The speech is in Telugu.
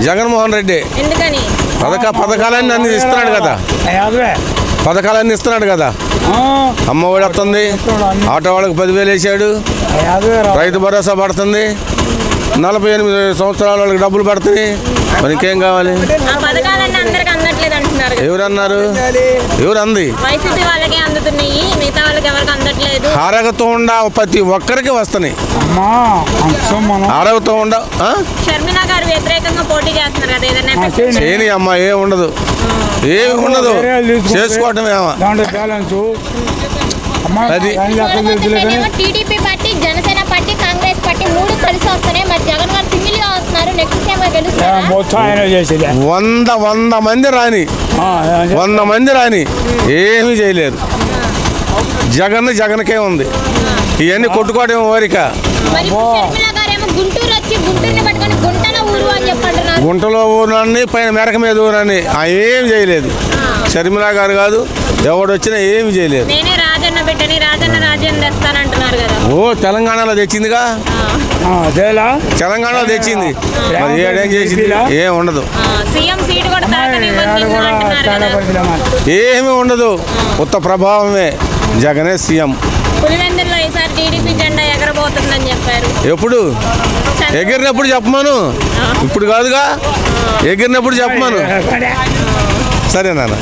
జగన్మోహన్ రెడ్డి పథకాలన్నీ అన్ని ఇస్తున్నాడు కదా, పథకాలన్నీ ఇస్తున్నాడు కదా. అమ్మఒడి వస్తుంది, ఆటో వాళ్ళకి 10,000 వేసాడు, రైతు భరోసా పడుతుంది, 48 సంవత్సరాల వాళ్ళకి డబ్బులు పడుతుంది. మరి ఇంకేం కావాలి? ఎవరన్నారు? ఎవరు అంది? అర్హత ఉండ ప్రతి ఒక్కరికి వస్తున్నాయి. అర్హత ఉండ చేయని అమ్మా, ఏమి ఉండదు, ఏమి ఉండదు, చేసుకోవటం ఏమో. అది TDP party, Janasena party, Congress party 3 కలిసి వస్తున్నాయి. మరి జగన్ గారు సింగిల్ గా వస్తున్నారు. నెక్స్ట్ టైం గెలుస్తారా? 100 మంది రాని, 100 మంది రాని ఏమీ చేయలేరు. జగన్కే ఉంది. ఇవన్నీ కొట్టుకోవడం ఓరిక. గుంటలో ఊరని పైన మెరక మీద ఊరని ఏమి చేయలేదు. షర్మిలా గారు కాదు, ఎవడు వచ్చినా ఏమి చేయలేదు. ఓ తెలంగాణలో తెచ్చిందిగా, తెలంగాణలో తెచ్చింది. మరి ఏడేం చేసింది? ఏం ఉండదు, ఏమి ఉండదు. ఉత్త ప్రభావమే. జగనే సీఎం. ఎప్పుడు ఎగిరినప్పుడు చెప్పమాను, ఇప్పుడు కాదుగా, ఎగిరినప్పుడు చెప్పమాను. సరే నాన్న.